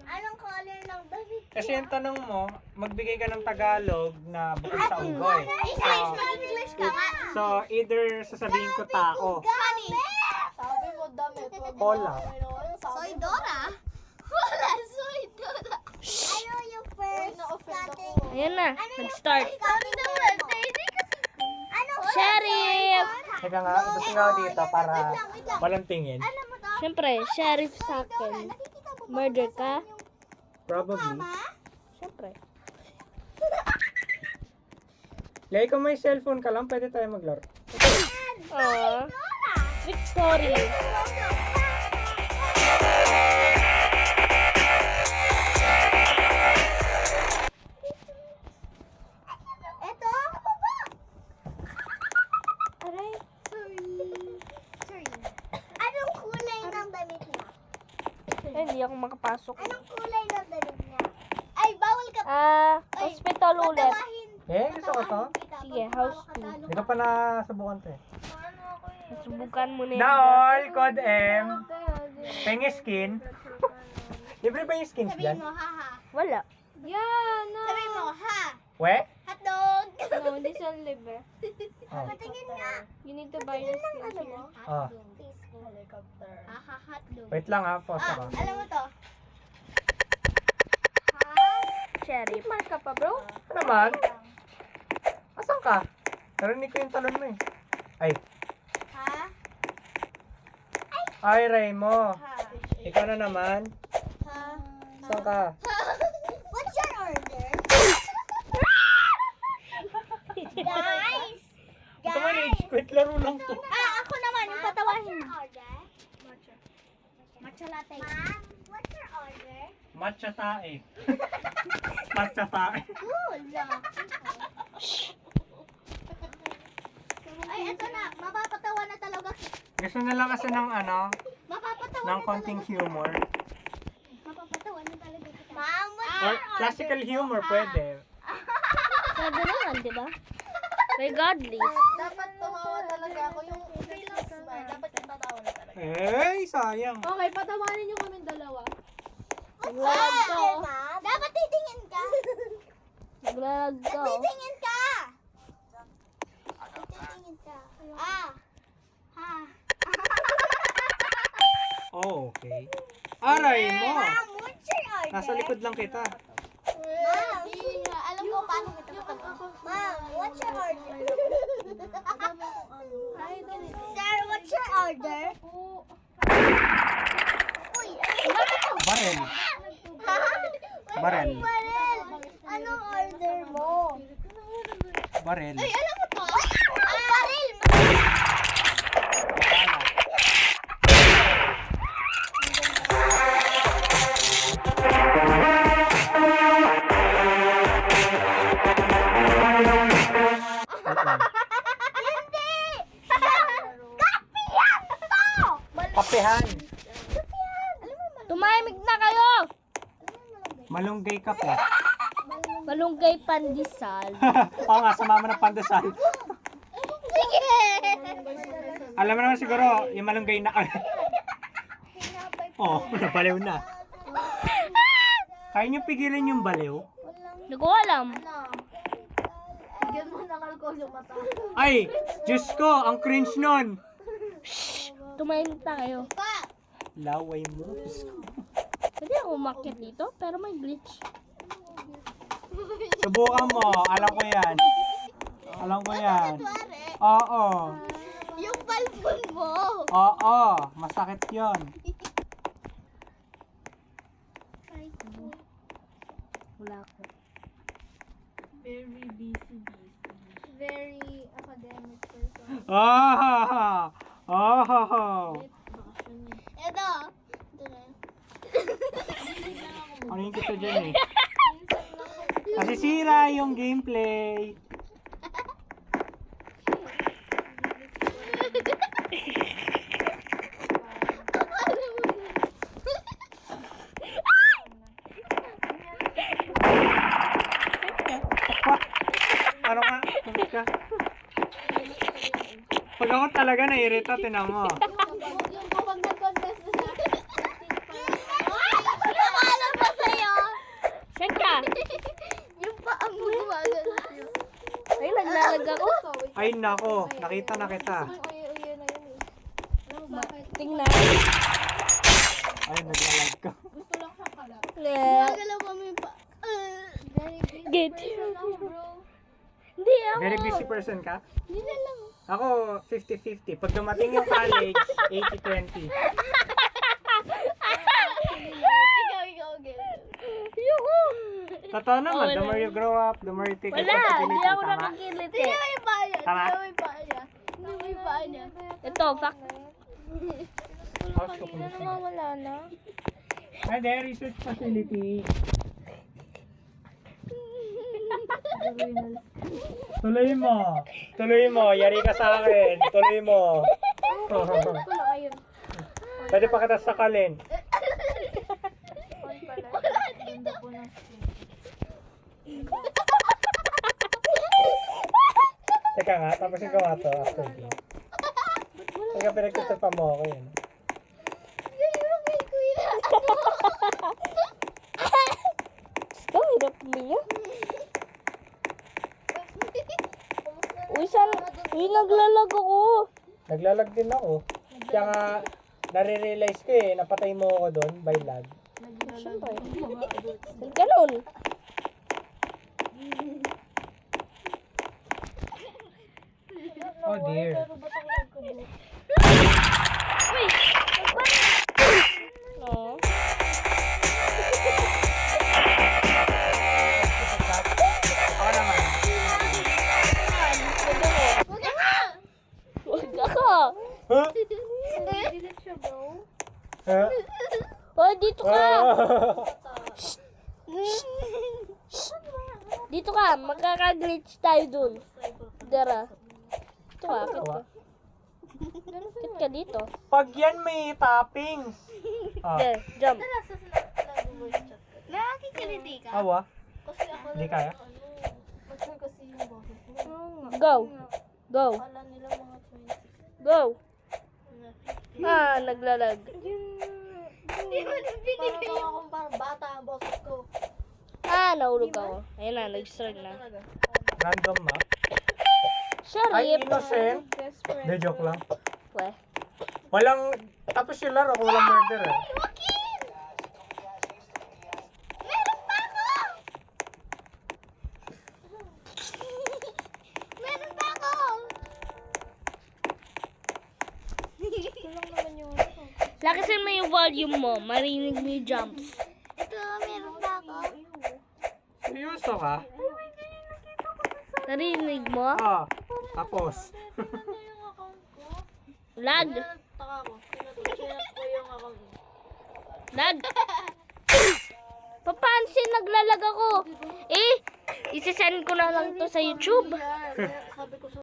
Anong color ng damit? Kasi yung tanong mo, magbigay ka ng Tagalog na bukod sa unggoy. English ka nga. So, either sasabihin ko tao. Sabi mo damit. Cola. Soy Dora? Wala, Soy Dora. Ano yung first na-offend ako. cutting? Ayan na, nag-start. Ano? Sheriff! Teka nga, gusto nga ako dito para walang tingin. Alam mo to? Siyempre, sheriff sa akin. Nakikita mo ba Murder kung ka? saan yung Probably. mama? Siyempre. Lay kung may cellphone ka lang, pwede tayo maglaro. Aww. Victory. Eto? Aray. Sorry. Anong kulay ng damit niya? Ay, hindi ako makapasok. Anong kulay ng damit niya? Ay, bawal ka Hospital ulit. patawahin. Eh, gusto ko to. Sige, house two. Hindi ko pa nasubukan to eh. Subukan mo na yan. Naol, Code M. Pengi skin. Libre ba yung skins Sabihin dyan? mo, haha. Wala. Yan! Sabihin mo, ha. We? Hotdog. No, hindi siya libre. Oh. Patingin nga. You need to buy your Patingin ng skin ano mo. here. Ah. Helicopter. Aha, hotdog. Wait lang ha, pause Ah, ako. alam mo to? Ha? Sheriff. Mark ka pa, bro? Ano naman? Asan ka? Narinig ko yung talon mo eh. Ay. Ha? Ay, Raymo. Ha? Ikaw na naman. Ha? Saan ka? What's your order? Guys! Huwag ka man rage quit. Laro lang to. Ako naman, yung patawahin. Matcha latte. Ma'am, what's your order? Matcha tae. Matcha tae. Cool. Ay, eto na. Mapapatawa na talaga. Gusto nila kasi ng ano, Mapapatawa ng na konting talaga. humor. Mapapatawa na talaga kita. Ma'am, what's Or your order? classical humor pwede. Sabi naman, di ba? Regardless. Dapat tumawa talaga ako. Yung feelings ba? Dapat yung tatawa na talaga. Eh, sayang. Okay, patawanin niyo kaming dalawa. Naglalag ka. oh. Dapat titingin ka. Naglalag ka. oh. Titingin ka. Titingin ka. Ah. Ha. Oh, okay. Aray mo. Ma'am, what's your order? Nasa likod lang kita. Ma'am, alam ko paano kita patawa. Ma'am, what's your order? Sir, what's your order? Uy, Barel. ha? Barel. Barel. Anong order mo? Barel. Ay, alam mo to? Baril! Hindi! Kape yan to! Kapehan. Tumahimik na kayo! Malunggay kape. Malunggay pandesal. Oo nga, sumama ng pandesal. Sige! Alam mo naman siguro, yung malunggay na... oh, nabaliw na. Kaya niyo pigilan yung baliw? Hindi ko alam. Bigyan mo ng alcohol yung mata. Ay, Diyos ko, ang cringe nun. Tumahimik na kayo. Pa! Laway mo. Pwede ako umakyat dito, pero may glitch. Subukan mo, alam ko yan. Alam ko yan. Oo. Yung balbon mo! Oo, masakit yon. Wala ko. Very busy. Very academic person. Ah! Oh! Ito! Ano yung kita dyan eh? Nasisira yung gameplay. Ano nga? Tumit ka. Pag ako talaga nairita, tinan mo. Yung kapag nag-confess na siya. Lumalabas Ay nako, nakita na kita. Uy, na yun eh. Ano, bakit? Tingnan. Ay, naglalag ka. Gusto lang siya kalat. Yeah. Magalaw kami pa. Very busy Get person ako, bro. Hindi ako. Very busy person ka? Hindi na lang. Ako, 50-50. Pag dumating yung college, 80-20. Ikaw, okay. Yuhu. Totoo naman, Wala. the more you grow up, the more you take Wala, responsibility. hindi ako Tama? nakakilit Hindi eh. may paa niya. Tama? Hindi may paa niya. Hindi may paa niya. Ito, fuck. House ko kung sino. Wala na. Hi there, research facility. Tuloy mo. Tuloy mo. Yari ka sa akin. Tuloy mo. Wala ayun. Pwede pa kita sakalin. On pala. Ganda po ng skin. Teka nga, tapusin ko nga to after this. Teka, pinagtutupa mo ako yun. Ito, hirap niya. Uy, naglalag ako. Naglalag din ako. Kaya nga, nare-realize ko eh, napatay mo ako doon by lag. Siyempre. Ganun. Oh dear. Pero ba't ako nagkabuo? Oo. Ako naman. Huwag ako. Huh? Delete siya, bro. Huh? Oh, dito ka. Ah. Dito ka. Magkaka-glitch tayo dun. Dara. Dito ka. Kit ka. Kit ka dito. Pag yan may toppings. Ah, There, jump. Tara, sa nag-voice chat ka. Nakakikiliti ka. awa. Kasi ako Hindi lang, kaya? mature kasi yung boses mo. Go. Go. Akala nila mga 26. Go. Ah, naglalag. Hindi mo na Parang binigay. baka akong parang bata ang boses ko. Ah, nahulog ako. Ayun na, nag-start na. Talaga. Random map. Sorry. Ay, innocent. De, joke lang. Weh. Walang, tapos yung laro kung walang murder eh. Joaquin! Meron pa ako! Meron pa ako! Kulang naman yung Lakasan mo yung volume mo. Marinig mo yung jumps. Ito, meron pa ako. Seryoso ka? Narinig mo? Ah, tapos. yung account ko. Lag. Taka ko. Sinat ko yung account ko. Lag. Papansin, naglalag ako. Eh, isasend ko na lang to sa YouTube. Sabi ko sa